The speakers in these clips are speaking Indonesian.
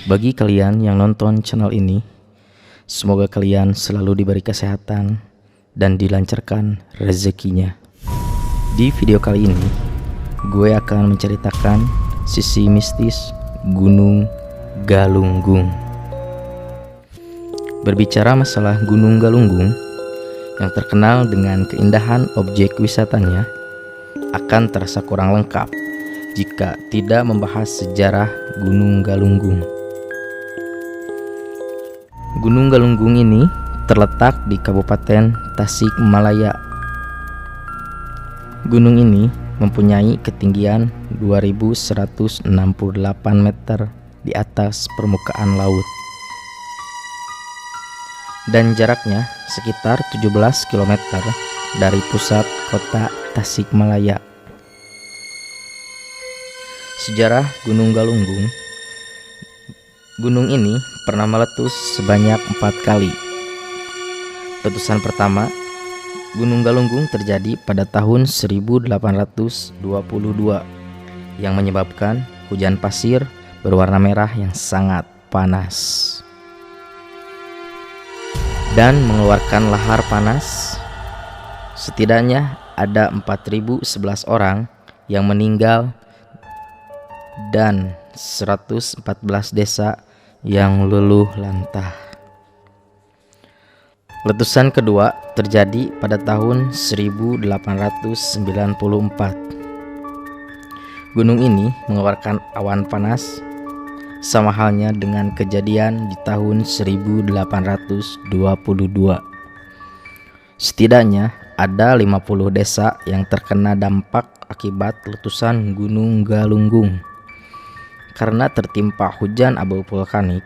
Bagi kalian yang nonton channel ini, semoga kalian selalu diberi kesehatan dan dilancarkan rezekinya. Di video kali ini, gue akan menceritakan sisi mistis Gunung Galunggung. Berbicara masalah Gunung Galunggung yang terkenal dengan keindahan objek wisatanya, akan terasa kurang lengkap jika tidak membahas sejarah Gunung Galunggung. Gunung Galunggung ini terletak di Kabupaten Tasikmalaya. Gunung ini mempunyai ketinggian 2168 meter di atas permukaan laut dan jaraknya sekitar 17 km dari pusat kota Tasikmalaya. Sejarah Gunung Galunggung. Gunung ini pernah meletus sebanyak 4 kali. Letusan pertama Gunung Galunggung terjadi pada tahun 1822 yang menyebabkan hujan pasir berwarna merah yang sangat panas dan mengeluarkan lahar panas. Setidaknya ada 4.011 orang yang meninggal dan 114 desa yang luluh lantah. Letusan kedua terjadi pada tahun 1894. Gunung ini mengeluarkan awan panas sama halnya dengan kejadian di tahun 1822. Setidaknya ada 50 desa yang terkena dampak akibat letusan Gunung Galunggung. Karena tertimpa hujan abu vulkanik,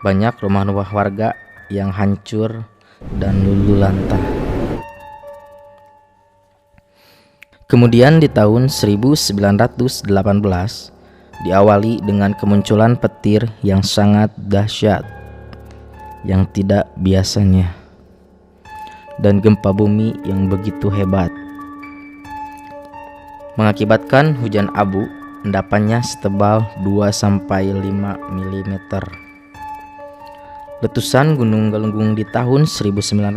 banyak rumah-rumah warga yang hancur dan luluh lantah. Kemudian di tahun 1918 diawali dengan kemunculan petir yang sangat dahsyat yang tidak biasanya dan gempa bumi yang begitu hebat, mengakibatkan hujan abu endapannya setebal 2-5 mm. Letusan Gunung Galunggung di tahun 1918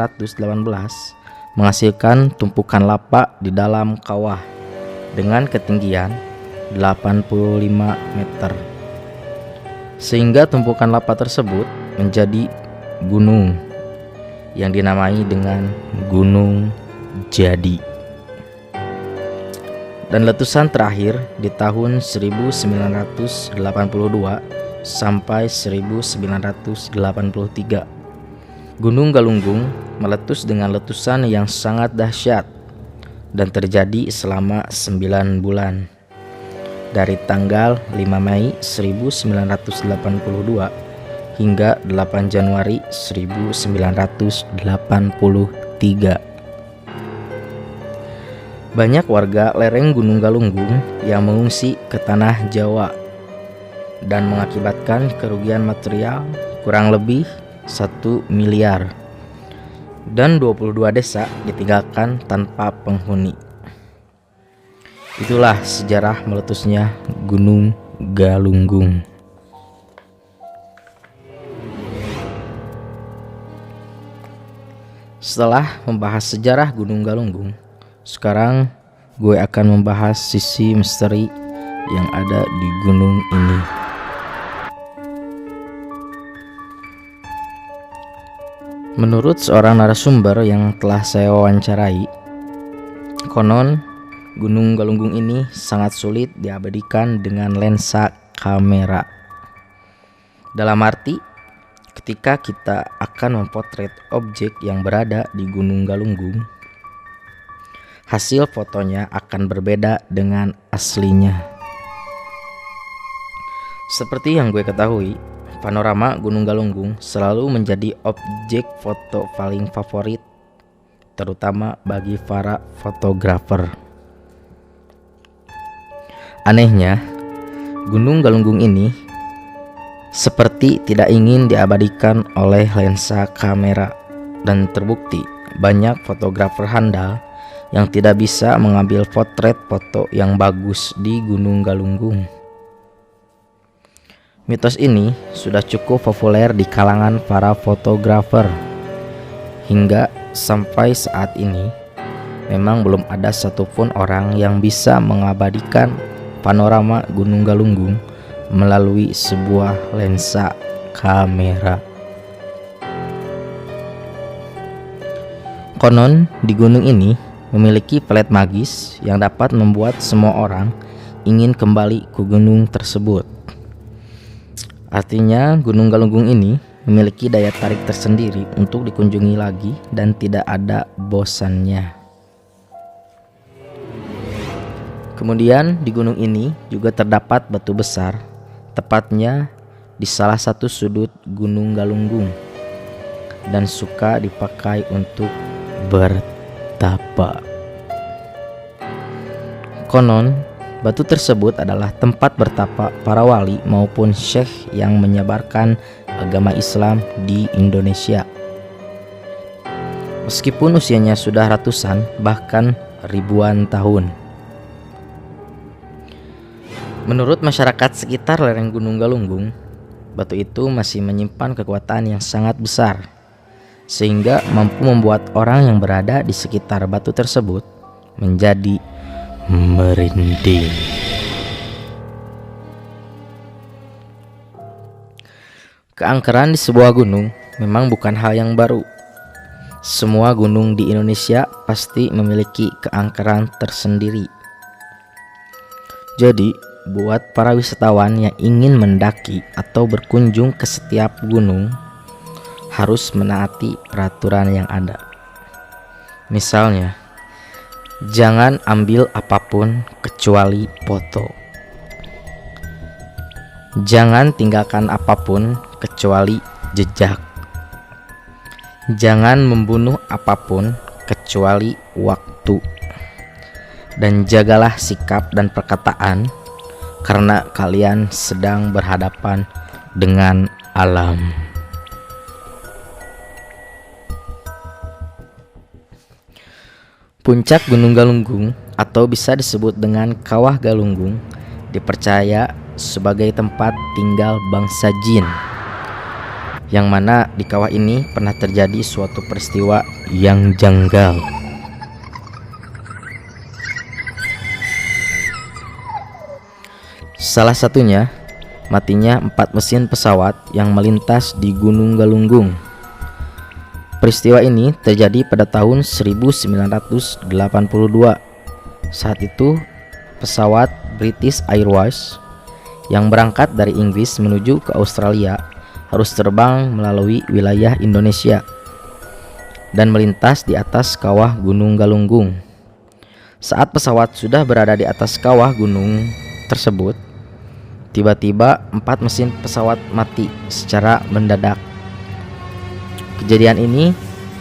menghasilkan tumpukan lava di dalam kawah dengan ketinggian 85 meter, sehingga tumpukan lava tersebut menjadi gunung yang dinamai dengan Gunung Jadi. Dan letusan terakhir di tahun 1982 sampai 1983. Gunung Galunggung meletus dengan letusan yang sangat dahsyat dan terjadi selama 9 bulan. Dari tanggal 5 Mei 1982 hingga 8 Januari 1983. Banyak warga lereng Gunung Galunggung yang mengungsi ke tanah Jawa dan mengakibatkan kerugian material kurang lebih 1 miliar dan 22 desa ditinggalkan tanpa penghuni. Itulah sejarah meletusnya Gunung Galunggung. Setelah membahas sejarah Gunung Galunggung, sekarang gue akan membahas sisi misteri yang ada di gunung ini. Menurut seorang narasumber yang telah saya wawancarai, konon Gunung Galunggung ini sangat sulit diabadikan dengan lensa kamera. Dalam arti, ketika kita akan memotret objek yang berada di Gunung Galunggung, hasil fotonya akan berbeda dengan aslinya. Seperti yang gue ketahui, panorama Gunung Galunggung selalu menjadi objek foto paling favorit, terutama bagi para fotografer. Anehnya, Gunung Galunggung ini seperti tidak ingin diabadikan oleh lensa kamera, dan terbukti banyak fotografer handal yang tidak bisa mengambil potret foto yang bagus di Gunung Galunggung. Mitos ini sudah cukup populer di kalangan para fotografer. Hingga sampai saat ini, memang belum ada satupun orang yang bisa mengabadikan panorama Gunung Galunggung melalui sebuah lensa kamera. Konon di gunung ini memiliki pelet magis yang dapat membuat semua orang ingin kembali ke gunung tersebut. Artinya Gunung Galunggung ini memiliki daya tarik tersendiri untuk dikunjungi lagi dan tidak ada bosannya. Kemudian di gunung ini juga terdapat batu besar, tepatnya di salah satu sudut Gunung Galunggung, dan suka dipakai untuk bertapa. Konon batu tersebut adalah tempat bertapa para wali maupun syekh yang menyebarkan agama Islam di Indonesia. Meskipun usianya sudah ratusan bahkan ribuan tahun. Menurut masyarakat sekitar lereng Gunung Galunggung, batu itu masih menyimpan kekuatan yang sangat besar, sehingga mampu membuat orang yang berada di sekitar batu tersebut menjadi merinding. Keangkeran di sebuah gunung memang bukan hal yang baru. Semua gunung di Indonesia pasti memiliki keangkeran tersendiri. Jadi, buat para wisatawan yang ingin mendaki atau berkunjung ke setiap gunung, harus menaati peraturan yang ada. Misalnya, jangan ambil apapun kecuali foto. Jangan tinggalkan apapun kecuali jejak. Jangan membunuh apapun kecuali waktu. Dan jagalah sikap dan perkataan, karena kalian sedang berhadapan dengan alam. Puncak Gunung Galunggung atau bisa disebut dengan Kawah Galunggung dipercaya sebagai tempat tinggal bangsa jin, yang mana di kawah ini pernah terjadi suatu peristiwa yang janggal. Salah satunya matinya 4 mesin pesawat yang melintas di Gunung Galunggung. Peristiwa ini terjadi pada tahun 1982. Saat itu pesawat British Airways yang berangkat dari Inggris menuju ke Australia harus terbang melalui wilayah Indonesia dan melintas di atas kawah Gunung Galunggung. Saat pesawat sudah berada di atas kawah gunung tersebut, tiba-tiba 4 mesin pesawat mati secara mendadak. Kejadian ini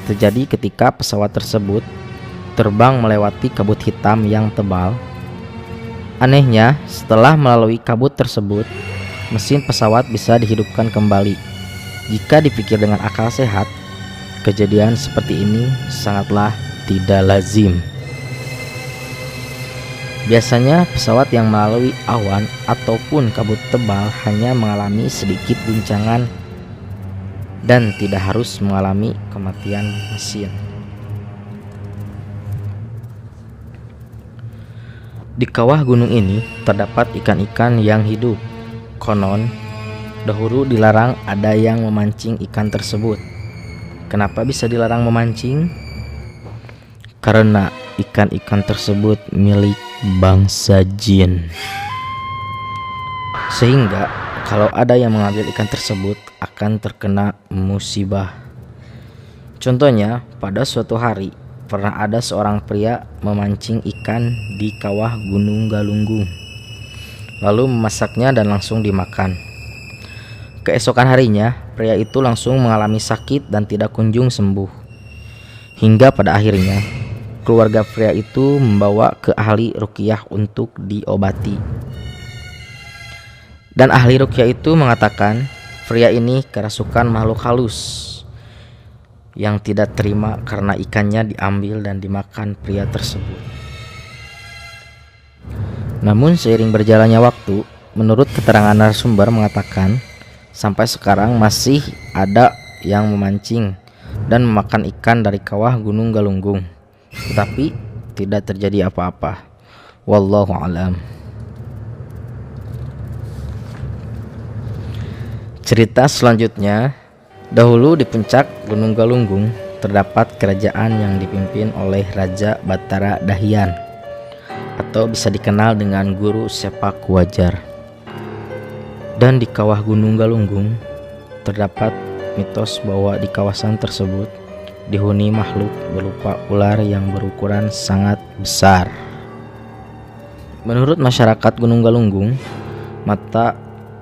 terjadi ketika pesawat tersebut terbang melewati kabut hitam yang tebal. Anehnya, setelah melalui kabut tersebut, mesin pesawat bisa dihidupkan kembali. Jika dipikir dengan akal sehat, kejadian seperti ini sangatlah tidak lazim. Biasanya pesawat yang melalui awan ataupun kabut tebal hanya mengalami sedikit guncangan dan tidak harus mengalami kematian mesin. Di kawah gunung ini terdapat ikan-ikan yang hidup. Konon, dahulu dilarang ada yang memancing ikan tersebut. Kenapa bisa dilarang memancing? Karena ikan-ikan tersebut milik bangsa jin. Sehingga kalau ada yang mengambil ikan tersebut akan terkena musibah. Contohnya, pada suatu hari pernah ada seorang pria memancing ikan di kawah Gunung Galunggung, lalu memasaknya dan langsung dimakan. Keesokan harinya, pria itu langsung mengalami sakit dan tidak kunjung sembuh. Hingga pada akhirnya, keluarga pria itu membawa ke ahli ruqyah untuk diobati. Dan ahli ruqyah itu mengatakan pria ini kerasukan makhluk halus yang tidak terima karena ikannya diambil dan dimakan pria tersebut. Namun seiring berjalannya waktu, menurut keterangan narasumber mengatakan sampai sekarang masih ada yang memancing dan memakan ikan dari kawah Gunung Galunggung, tetapi tidak terjadi apa-apa. Wallahu a'lam. Cerita selanjutnya, dahulu di puncak Gunung Galunggung terdapat kerajaan yang dipimpin oleh Raja Batara Dahian, atau bisa dikenal dengan Guru Sepak Wajar. Dan di kawah Gunung Galunggung terdapat mitos bahwa di kawasan tersebut dihuni makhluk berupa ular yang berukuran sangat besar. Menurut masyarakat Gunung Galunggung, mata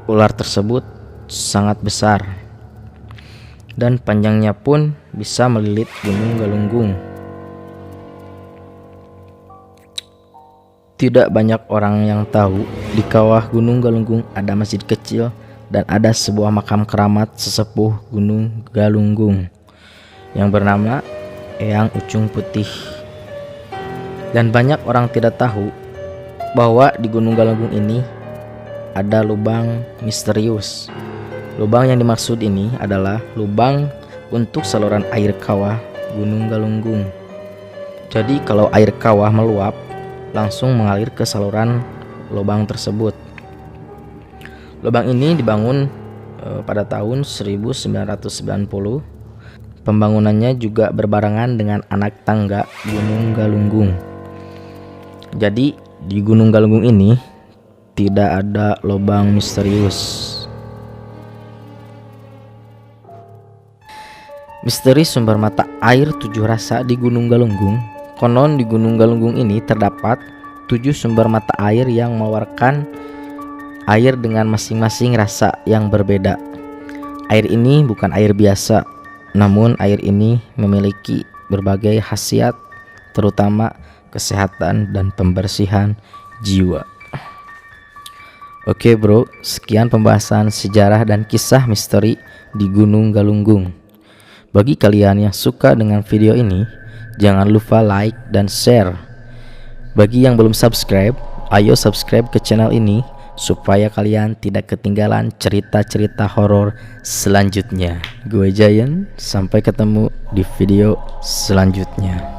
ular tersebut sangat besar dan panjangnya pun bisa melilit Gunung Galunggung. Tidak banyak orang yang tahu di kawah Gunung Galunggung ada masjid kecil dan ada sebuah makam keramat sesepuh Gunung Galunggung yang bernama Eyang Ucung Putih. Dan banyak orang tidak tahu bahwa di Gunung Galunggung ini ada lubang misterius. Lubang yang dimaksud ini adalah lubang untuk saluran air kawah Gunung Galunggung. Jadi kalau air kawah meluap, langsung mengalir ke saluran lubang tersebut. Lubang ini dibangun pada tahun 1990. Pembangunannya juga berbarengan dengan anak tangga Gunung Galunggung. Jadi di Gunung Galunggung ini tidak ada lubang misterius. Misteri sumber mata air 7 rasa di Gunung Galunggung. Konon di Gunung Galunggung ini terdapat 7 sumber mata air yang mengeluarkan air dengan masing-masing rasa yang berbeda. Air ini bukan air biasa, namun air ini memiliki berbagai khasiat, terutama kesehatan dan pembersihan jiwa. Oke bro, sekian pembahasan sejarah dan kisah misteri di Gunung Galunggung. Bagi kalian yang suka dengan video ini, jangan lupa like dan share. Bagi yang belum subscribe, ayo subscribe ke channel ini supaya kalian tidak ketinggalan cerita-cerita horor selanjutnya. Gue Giant, sampai ketemu di video selanjutnya.